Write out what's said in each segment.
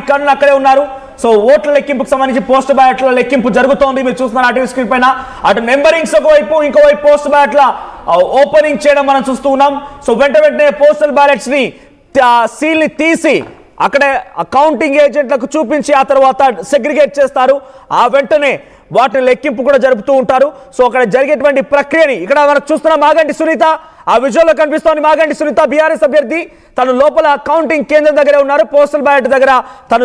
కర్ణన్ అక్కడే ఉన్నారు. సో ఓట్ల లెక్కింపుకు సంబంధించి పోస్ట్ బ్యాలెట్ల లెక్కింపు జరుగుతోంది. మీరు చూస్తున్నారు ఆ టీవీ స్క్రీన్ పైన. అటు నెంబరింగ్స్ ఒకవైపు, ఇంకోవైపు పోస్ట్ బ్యాలెట్ల ఓపెనింగ్ చేయడం మనం చూస్తూ ఉన్నాం. సో వెంటనే పోస్టల్ బ్యాలెట్స్ ని సీల్ ని తీసి అక్కడే కౌంటింగ్ ఏజెంట్లకు చూపించి ఆ తర్వాత సెగ్రిగేట్ చేస్తారు. ఆ వెంటనే వాటిని లెక్కింపు కూడా జరుపుతూ ఉంటారు. సో అక్కడ జరిగేటువంటి ప్రక్రియని ఇక్కడ మనకు చూస్తున్న మాగంటి సునీత, ఆ విజువల్లో కనిపిస్తోంది మాగంటి సునీత బీఆర్ఎస్ అభ్యర్థి. తను లోపల కౌంటింగ్ కేంద్రం దగ్గరే ఉన్నారు. పోస్టల్ బ్యాలెట్ దగ్గర తను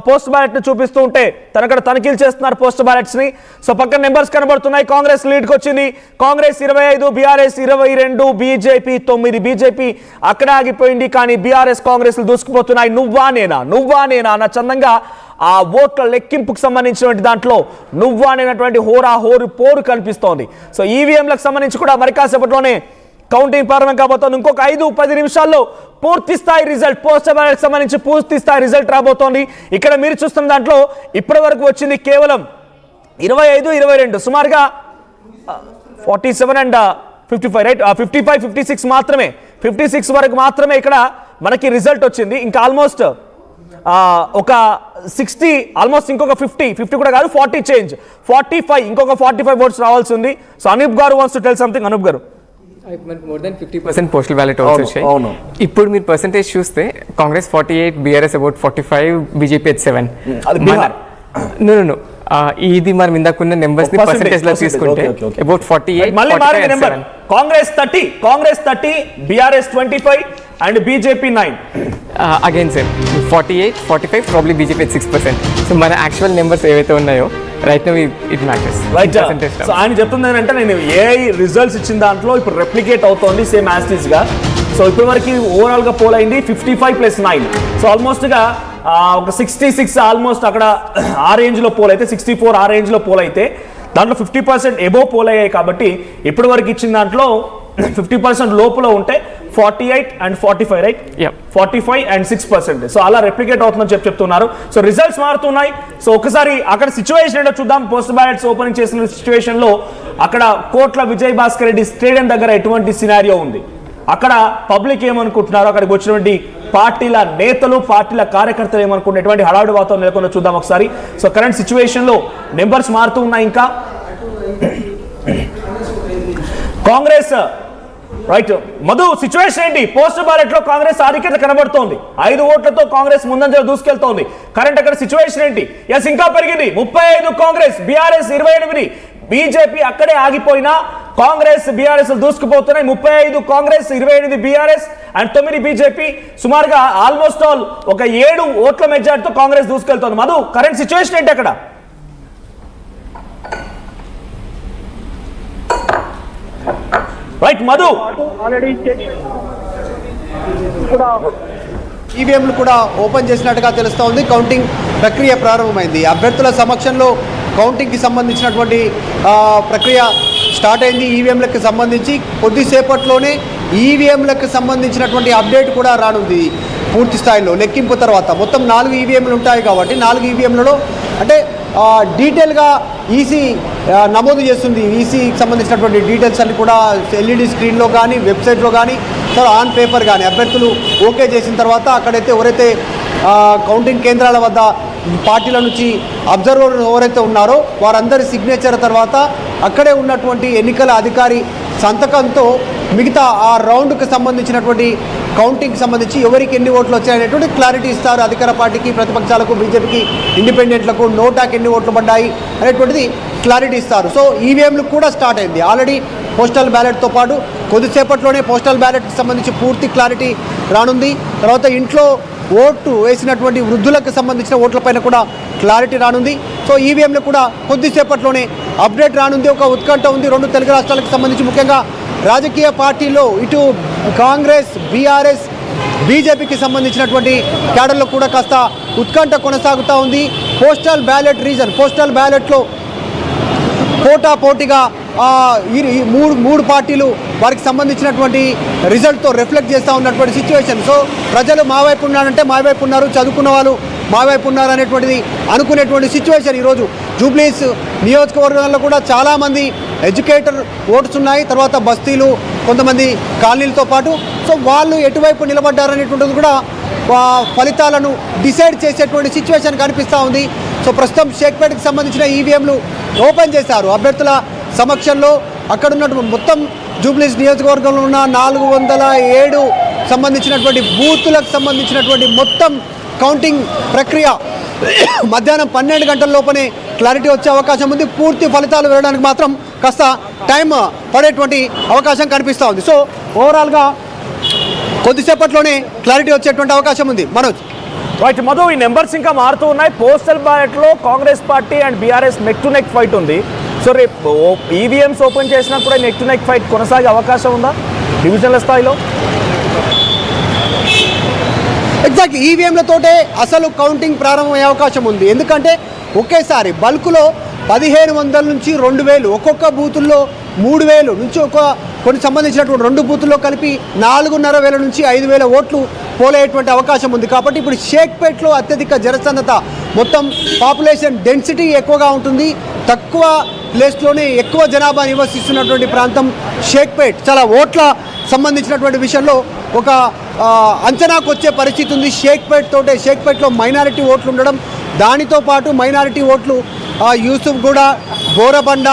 పోస్ట్ బ్యాలెట్ ని చూపిస్తూ ఉంటే తను అక్కడ తనిఖీలు చేస్తున్నారు పోస్ట్ బ్యాలెట్స్ ని. సో పక్కన నెంబర్స్ కనబడుతున్నాయి. కాంగ్రెస్ లీడ్ కి వచ్చింది. Congress 25, BRS 22, BJP 9. బీజేపీ అక్కడ ఆగిపోయింది. కానీ బీఆర్ఎస్ కాంగ్రెస్ దూసుకుపోతున్నాయి. నువ్వా నేనా అన్న చందంగా ఆ ఓట్ల లెక్కింపుకు సంబంధించినటువంటి దాంట్లో నువ్వా అనేటువంటి హోరు పోరు కనిపిస్తోంది. సో ఈవీఎంలకు సంబంధించి కూడా మరి కాసేపట్లోనే కౌంటింగ్ ప్రారంభం కాబోతోంది. ఇంకొక 5-10 నిమిషాల్లో పూర్తి స్థాయి రిజల్ట్, పోస్టల్ బ్యాలెట్ సంబంధించి పూర్తి స్థాయి రిజల్ట్ రాబోతోంది. ఇక్కడ మీరు చూస్తున్న దాంట్లో ఇప్పటి వరకు వచ్చింది కేవలం 25, 22, సుమారుగా 47 and 55, రైట్, 55, 56 మాత్రమే. 56 వరకు మాత్రమే ఇక్కడ మనకి రిజల్ట్ వచ్చింది. ఇంకా ఆల్మోస్ట్ ఒక 60, ఆల్మోస్ట్ ఇంకొక 50 కూడా కాదు, 40 చేంజ్, 45, ఇంకొక 45 ఓట్స్ రావాల్సి ఉంది. So Anoop garu wants to tell something. Anoop garu, more than 50% postal ballot votes వచ్చాయి. ఇప్పుడు మీరు పర్సెంటేజ్ చూస్తే Congress 48, BRS about 45, BJP at 7. No ఇది మనం ఇందాకున్న నెంబర్స్ ని పర్సెంటేజ్ లో తీసుకుంటే అబౌట్ 48, మళ్ళీ మారిన number. Congress 30, BRS 25 and BJP 9. Again same 48, 45, probably BJP at 6%. So మన యాక్చువల్ నెంబర్స్ ఏవైతే ఉన్నాయో right now it matters. So ఆయన చెప్తుంది ఏంటంటే నేను ఏ రిజల్ట్స్ ఇచ్చిన దాంట్లో ఇప్పుడు రెప్లికేట్ అవుతోంది సేమ్ యాజ్ గా. సో ఇప్పటి వరకు ఓవరాల్ గా పోల్ అయింది 55 + 9. సో ఆల్మోస్ట్ గా ఒక 66 ఆల్మోస్ట్ అక్కడ ఆ రేంజ్ లో పోల్ అయితే, 64 ఆ రేంజ్ లో పోల్ అయితే దాంట్లో 50% ఎబోవ్ పోల్ అయ్యాయి. కాబట్టి ఇప్పటి వరకు ఇచ్చిన దాంట్లో 50% లోపల ఉంటే 48 and 45, రైట్, 45 and 6%. సో అలా రెప్లికేట్ అవుతుందని చెప్తున్నారు. సో రిజల్ట్స్ మారుతున్నాయి. సో ఒకసారి అక్కడ సిచ్యువేషన్ ఏంటో చూద్దాం. పోస్ట్ బ్యాలెట్స్ ఓపెనింగ్ చేసిన సిచ్యువేషన్ లో అక్కడ కోట్ల విజయ్ భాస్కర్ రెడ్డి స్టేడియం దగ్గర ఎటువంటి సినారియో ఉంది, అక్కడ పబ్లిక్ ఏమనుకుంటున్నారు, అక్కడికి వచ్చినటువంటి పార్టీల నేతలు, పార్టీల కార్యకర్తలు ఏమనుకుంటున్నారు, ఎటువంటి హడావుడి వాతావరణం నెలకొన్న చూద్దాం ఒకసారి. సో కరెంట్ సిచ్యువేషన్ లో నెంబర్స్ మారుతూ ఉన్నాయి. ఇంకా కాంగ్రెస్, రైట్, మధు సిచ్యువేషన్ ఏంటి? పోస్టల్ బ్యాలెట్ లో కాంగ్రెస్ ఆధిక్యత కనబడుతోంది. 5 ఓట్లతో కాంగ్రెస్ ముందంజలో దూసుకెళ్తోంది. కరెంట్ అక్కడ సిచ్యువేషన్ ఏంటి? ఎస్, ఇంకా పెరిగింది. 35 కాంగ్రెస్, బీఆర్ఎస్ 28. బీజేపీ అక్కడే ఆగిపోయినా కాంగ్రెస్ బీఆర్ఎస్ దూసుకుపోతున్నాయి. 35 కాంగ్రెస్, 28 బీఆర్ఎస్ అండ్ 9 బీజేపీ. సుమారుగా ఆల్మోస్ట్ ఆల్ ఒక 7 ఓట్ల మెజార్టీతో కాంగ్రెస్ దూసుకెళ్తోంది. మధు, కరెంట్ సిచ్యువేషన్ ఏంటి అక్కడ? రైట్ మధు, ఈవీఎంలు కూడా ఓపెన్ చేసినట్టుగా తెలుస్తూ ఉంది. కౌంటింగ్ ప్రక్రియ ప్రారంభమైంది. అభ్యర్థుల సమక్షంలో కౌంటింగ్కి సంబంధించినటువంటి ప్రక్రియ స్టార్ట్ అయింది. ఈవీఎంలకు సంబంధించి కొద్దిసేపట్లోనే ఈవీఎంలకు సంబంధించినటువంటి అప్డేట్ కూడా రానుంది. పూర్తి స్థాయిలో లెక్కింపు తర్వాత మొత్తం 4 ఈవీఎంలు ఉంటాయి కాబట్టి 4 ఈవీఎంలలో అంటే డీటెయిల్గా ఈసీ నమోదు చేస్తుంది. ఈసీకి సంబంధించినటువంటి డీటెయిల్స్ అన్ని కూడా ఎల్ఈడి స్క్రీన్లో కానీ, వెబ్సైట్లో కానీ, ఆన్ పేపర్ కానీ అభ్యర్థులు ఓకే చేసిన తర్వాత అక్కడైతే ఎవరైతే కౌంటింగ్ కేంద్రాల వద్ద పార్టీల నుంచి అబ్జర్వర్ ఎవరైతే ఉన్నారో వారందరి సిగ్నేచర్ తర్వాత అక్కడే ఉన్నటువంటి ఎన్నికల అధికారి సంతకంతో మిగతా ఆ రౌండ్కి సంబంధించినటువంటి కౌంటింగ్కి సంబంధించి ఎవరికి ఎన్ని ఓట్లు వచ్చాయనేటువంటి క్లారిటీ ఇస్తారు. అధికార పార్టీకి, ప్రతిపక్షాలకు, బీజేపీకి, ఇండిపెండెంట్లకు నోటాకి ఎన్ని ఓట్లు పడ్డాయి అనేటువంటిది క్లారిటీ ఇస్తారు. సో ఈవీఎంలు కూడా స్టార్ట్ అయింది ఆల్రెడీ. పోస్టల్ బ్యాలెట్తో పాటు కొద్దిసేపట్లోనే పోస్టల్ బ్యాలెట్కి సంబంధించి పూర్తి క్లారిటీ రానుంది. తర్వాత ఇంట్లో ఓటు వేసినటువంటి వృద్ధులకు సంబంధించిన ఓట్లపైన కూడా క్లారిటీ రానుంది. సో ఈవీఎంలు కూడా కొద్దిసేపట్లోనే అప్డేట్ రానుంది. ఒక ఉత్కంఠ ఉంది 2 తెలుగు రాష్ట్రాలకు సంబంధించి. ముఖ్యంగా రాజకీయ పార్టీల్లో ఇటు కాంగ్రెస్, బీఆర్ఎస్, బీజేపీకి సంబంధించినటువంటి క్యాడర్లో కూడా కాస్త ఉత్కంఠ కొనసాగుతూ ఉంది. పోస్టల్ బ్యాలెట్లో పోటాపోటీగా ఈ మూడు పార్టీలు వారికి సంబంధించినటువంటి రిజల్ట్తో రిఫ్లెక్ట్ చేస్తూ ఉన్నటువంటి సిచ్యువేషన్. సో ప్రజలు మా వైపు ఉన్నారంటే మా వైపు ఉన్నారు, చదువుకున్న వాళ్ళు మా వైపు ఉన్నారు అనేటువంటిది అనుకునేటువంటి సిచ్యువేషన్. ఈరోజు జూబ్లీస్ నియోజకవర్గాల్లో కూడా చాలామంది ఎడ్యుకేటర్ ఓట్స్ ఉన్నాయి. తర్వాత బస్తీలు, కొంతమంది కాలనీలతో పాటు సో వాళ్ళు ఎటువైపు నిలబడ్డారనేటువంటిది కూడా ఫలితాలను డిసైడ్ చేసేటువంటి సిచ్యువేషన్ కనిపిస్తూ ఉంది. సో ప్రస్తుతం షేక్పేటకి సంబంధించిన ఈవీఎంలు ఓపెన్ చేశారు అభ్యర్థుల సమక్షంలో. అక్కడ ఉన్నటువంటి మొత్తం జూబ్లీస్ నియోజకవర్గంలో ఉన్న 407 సంబంధించినటువంటి బూతులకు సంబంధించినటువంటి మొత్తం కౌంటింగ్ ప్రక్రియ మధ్యాహ్నం 12 గంటల లోపనే క్లారిటీ వచ్చే అవకాశం ఉంది. పూర్తి ఫలితాలు వేయడానికి మాత్రం కాస్త టైం పడేటువంటి అవకాశం కనిపిస్తూ ఉంది. సో ఓవరాల్గా కొద్దిసేపట్లోనే క్లారిటీ వచ్చేటువంటి అవకాశం ఉంది. మనోజ్. రైట్ మధు, ఈ నెంబర్స్ ఇంకా మారుతూ ఉన్నాయి. పోస్టల్ బ్యాలెట్లో Congress party and BRS neck to neck fight ఉంది. సో రేపు ఈవీఎంస్ ఓపెన్ చేసినా కూడా నెక్ టు నెక్ ఫైట్ కొనసాగే అవకాశం ఉందా డివిజన్ల స్థాయిలో? ఎగ్జాక్ట్ ఈవీఎంలతోటే అసలు కౌంటింగ్ ప్రారంభమయ్యే అవకాశం ఉంది. ఎందుకంటే ఒకేసారి బల్క్లో 1500 నుంచి 2000, ఒక్కొక్క బూతుల్లో 3000 నుంచి కొన్ని సంబంధించినటువంటి 2 బూతుల్లో కలిపి 4500 నుంచి 5000 ఓట్లు పోలేటువంటి అవకాశం ఉంది. కాబట్టి ఇప్పుడు షేక్పేట్లో అత్యధిక జనసందత, మొత్తం పాపులేషన్ డెన్సిటీ ఎక్కువగా ఉంటుంది. తక్కువ ప్లేస్లోనే ఎక్కువ జనాభా నివసిస్తున్నటువంటి ప్రాంతం షేక్పేట్. చాలా ఓట్ల సంబంధించినటువంటి విషయంలో ఒక అంచనాకు వచ్చే పరిస్థితి ఉంది. షేక్పేట్లో మైనారిటీ ఓట్లు ఉండడం, దానితో పాటు మైనారిటీ ఓట్లు యూసుఫ్గూడ, బోరబండ,